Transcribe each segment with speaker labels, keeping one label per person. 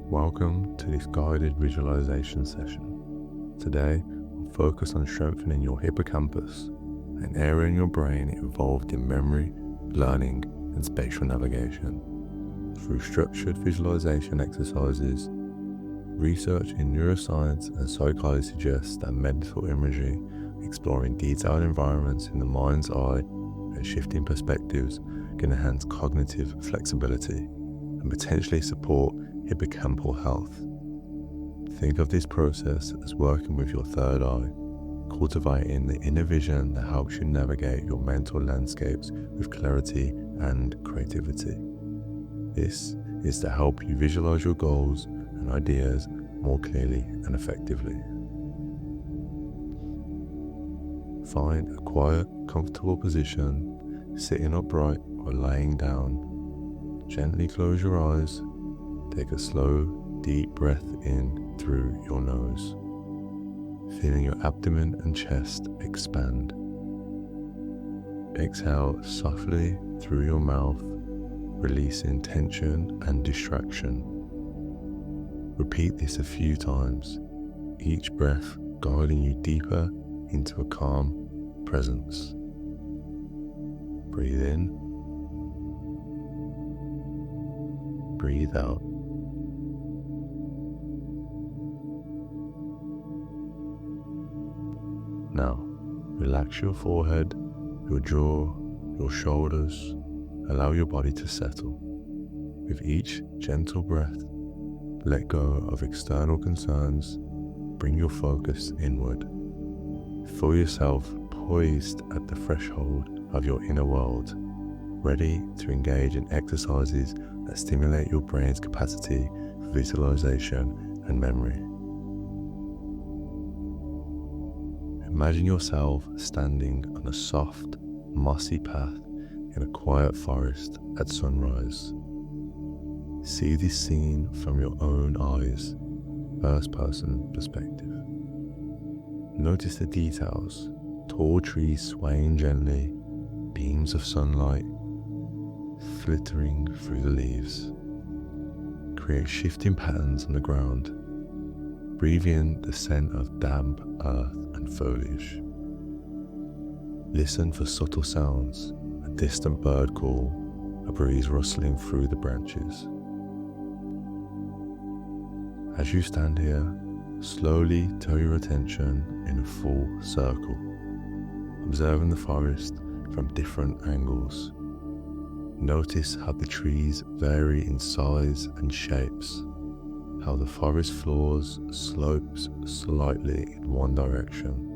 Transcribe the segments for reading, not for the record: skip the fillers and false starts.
Speaker 1: Welcome to this guided visualization session. Today, we'll focus on strengthening your hippocampus, an area in your brain involved in memory, learning, and spatial navigation. Through structured visualization exercises, research in neuroscience and psychology suggests that mental imagery, exploring detailed environments in the mind's eye and shifting perspectives, can enhance cognitive flexibility and potentially support hippocampal health. Think of this process as working with your third eye, cultivating the inner vision that helps you navigate your mental landscapes with clarity and creativity. This is to help you visualize your goals and ideas more clearly and effectively. Find a quiet, comfortable position, sitting upright or laying down. Gently close your eyes. Take a slow, deep breath in through your nose, feeling your abdomen and chest expand. Exhale softly through your mouth, releasing tension and distraction. Repeat this a few times, each breath guiding you deeper into a calm presence. Breathe in, breathe out. Now, relax your forehead, your jaw, your shoulders. Allow your body to settle. With each gentle breath, let go of external concerns. Bring your focus inward. Feel yourself poised at the threshold of your inner world, ready to engage in exercises that stimulate your brain's capacity for visualization and memory. Imagine yourself standing on a soft, mossy path in a quiet forest at sunrise. See this scene from your own eyes, first-person perspective. Notice the details: tall trees swaying gently, beams of sunlight flittering through the leaves. Create shifting patterns on the ground. Breathe in the scent of damp earth and foliage. Listen for subtle sounds, a distant bird call, a breeze rustling through the branches. As you stand here, slowly turn your attention in a full circle, observing the forest from different angles. Notice how the trees vary in size and shapes, how the forest floors slopes slightly in one direction.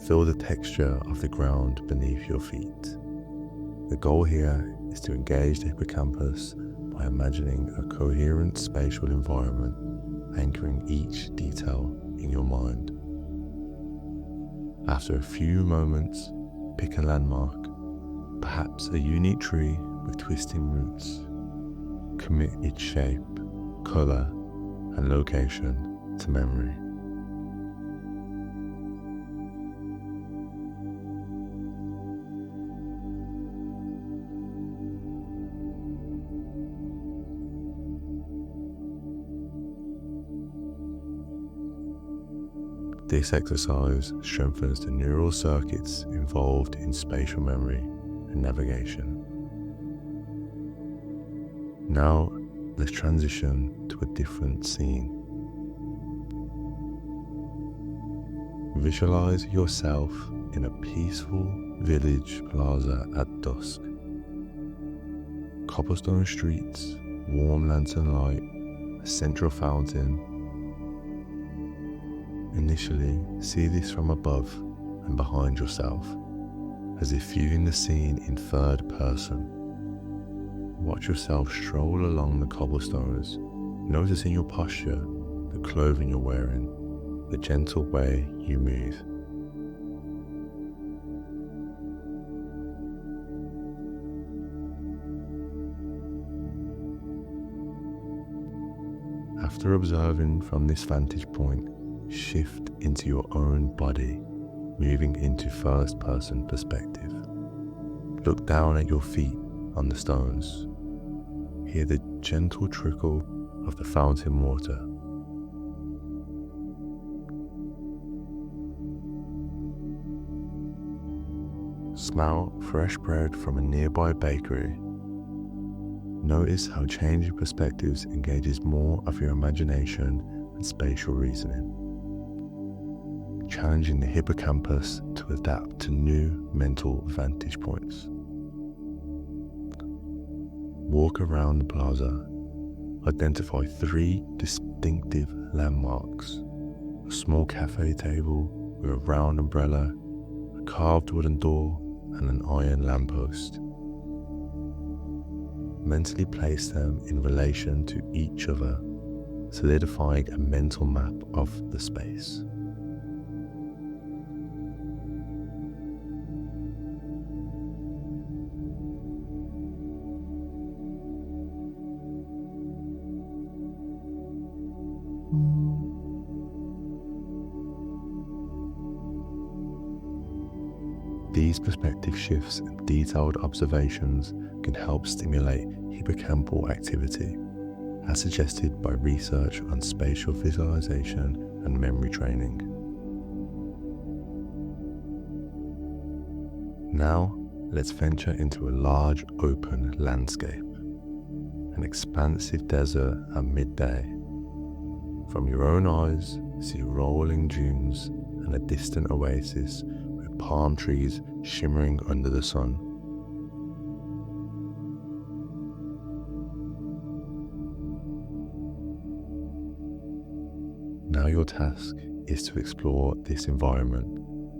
Speaker 1: Feel the texture of the ground beneath your feet. The goal here is to engage the hippocampus by imagining a coherent spatial environment, anchoring each detail in your mind. After a few moments, pick a landmark, perhaps a unique tree with twisting roots. Commit its shape, color, and location to memory. This exercise strengthens the neural circuits involved in spatial memory and navigation. Now, let's transition to a different scene. Visualize yourself in a peaceful village plaza at dusk. Cobblestone streets, warm lantern light, a central fountain. Initially, see this from above and behind yourself, as if viewing the scene in third person. Watch yourself stroll along the cobblestones, noticing your posture, the clothing you're wearing, the gentle way you move. After observing from this vantage point, shift into your own body, moving into first-person perspective. Look down at your feet on the stones. Hear the gentle trickle of the fountain water. Smell fresh bread from a nearby bakery. Notice how changing perspectives engages more of your imagination and spatial reasoning, challenging the hippocampus to adapt to new mental vantage points. Walk around the plaza. Identify 3 distinctive landmarks: a small cafe table with a round umbrella, a carved wooden door, and an iron lamppost. Mentally place them in relation to each other, solidifying a mental map of the space. These perspective shifts and detailed observations can help stimulate hippocampal activity, as suggested by research on spatial visualization and memory training. Now, let's venture into a large open landscape, an expansive desert at midday. From your own eyes, see rolling dunes and a distant oasis with palm trees shimmering under the sun. Now your task is to explore this environment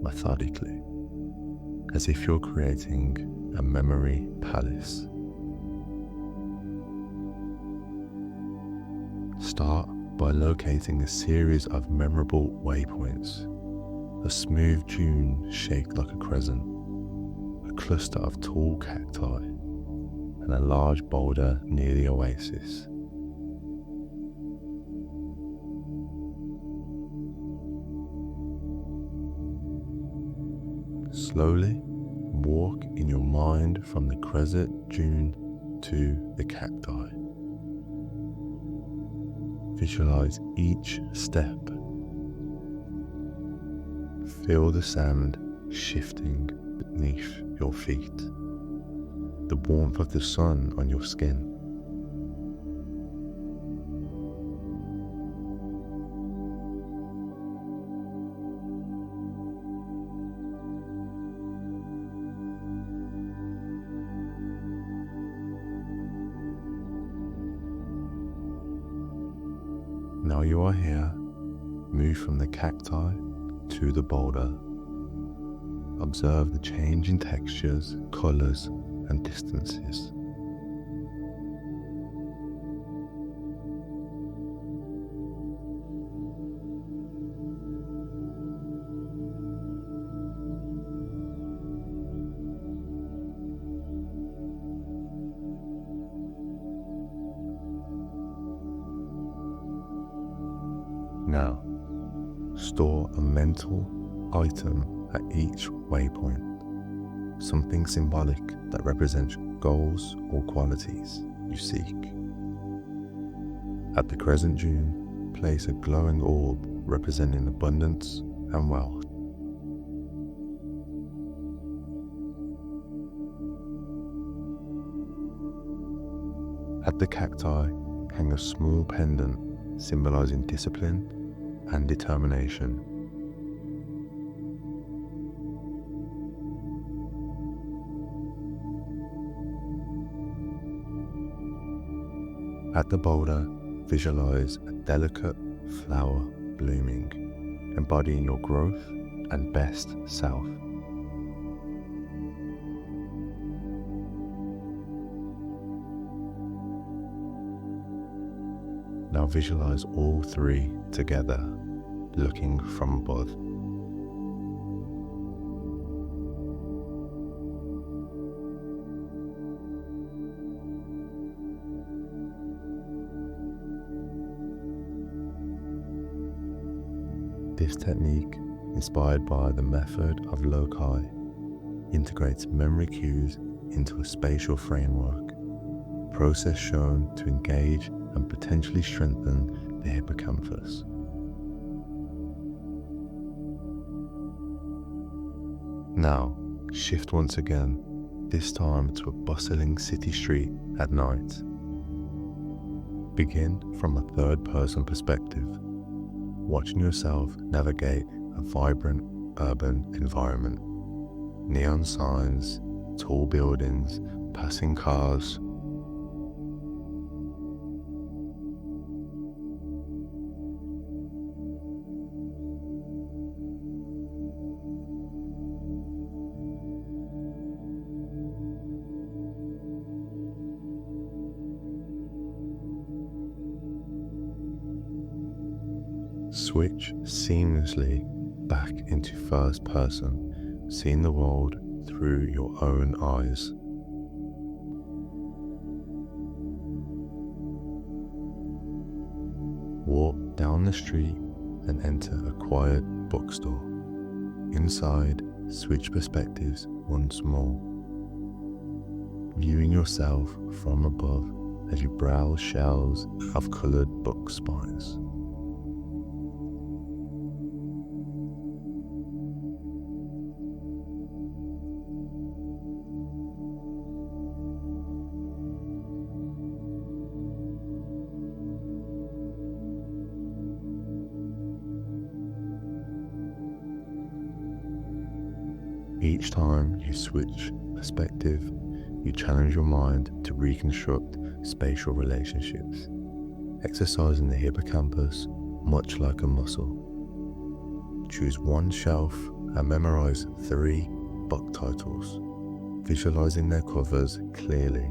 Speaker 1: methodically, as if you're creating a memory palace. Start by locating a series of memorable waypoints: a smooth dune shaped like a crescent, a cluster of tall cacti, and a large boulder near the oasis. Slowly walk in your mind from the crescent dune to the cacti. Visualize each step. Feel the sand shifting beneath your feet, the warmth of the sun on your skin. Now you are here, move from the cacti to the boulder. Observe the change in textures, colors, and distances. Now, store a mental item at each waypoint, something symbolic that represents goals or qualities you seek. At the crescent dune, place a glowing orb representing abundance and wealth. At the cacti, hang a small pendant symbolizing discipline and determination. At the boulder, visualize a delicate flower blooming, embodying your growth and best self. Now visualize all 3 together, looking from above. This technique, inspired by the method of loci, integrates memory cues into a spatial framework, process shown to engage and potentially strengthen the hippocampus. Now, shift once again, this time to a bustling city street at night. Begin from a third-person perspective, watching yourself navigate a vibrant urban environment. Neon signs, tall buildings, passing cars. Switch seamlessly back into first person, seeing the world through your own eyes. Walk down the street and enter a quiet bookstore. Inside, switch perspectives once more, viewing yourself from above as you browse shelves of coloured book spines. Each time you switch perspective, you challenge your mind to reconstruct spatial relationships, exercising the hippocampus much like a muscle. Choose one shelf and memorize 3 book titles, visualizing their covers clearly.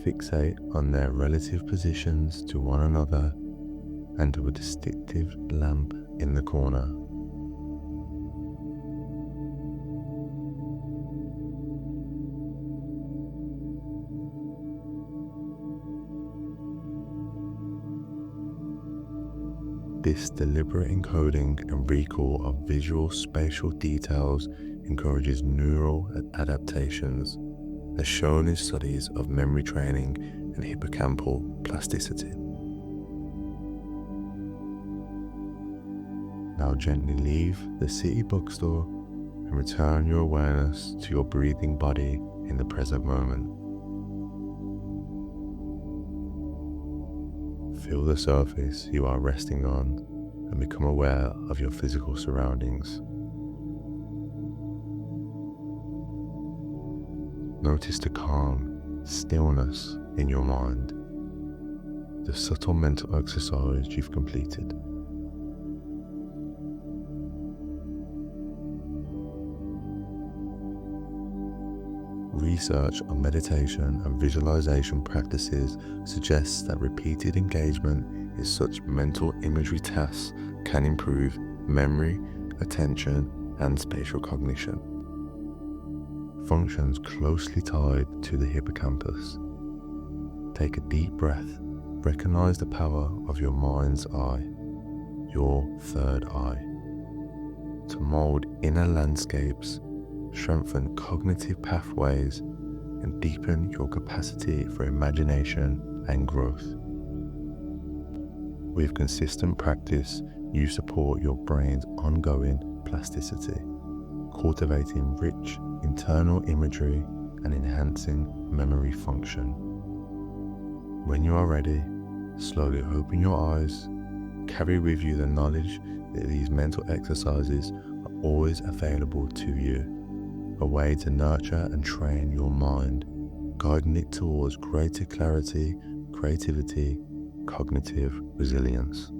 Speaker 1: Fixate on their relative positions to one another and to a distinctive lamp in the corner. This deliberate encoding and recall of visual spatial details encourages neural adaptations, as shown in studies of memory training and hippocampal plasticity. Now gently leave the city bookstore and return your awareness to your breathing body in the present moment. Feel the surface you are resting on and become aware of your physical surroundings. Notice the calm stillness in your mind, the subtle mental exercise you've completed. Research on meditation and visualization practices suggests that repeated engagement in such mental imagery tasks can improve memory, attention, and spatial cognition. Functions closely tied to the hippocampus. Take a deep breath. Recognize the power of your mind's eye, your third eye, to mold inner landscapes, strengthen cognitive pathways, and deepen your capacity for imagination and growth. With consistent practice, you support your brain's ongoing plasticity, cultivating rich internal imagery and enhancing memory function. When you are ready, slowly open your eyes. Carry with you the knowledge that these mental exercises are always available to you, a way to nurture and train your mind, guiding it towards greater clarity, creativity, cognitive resilience.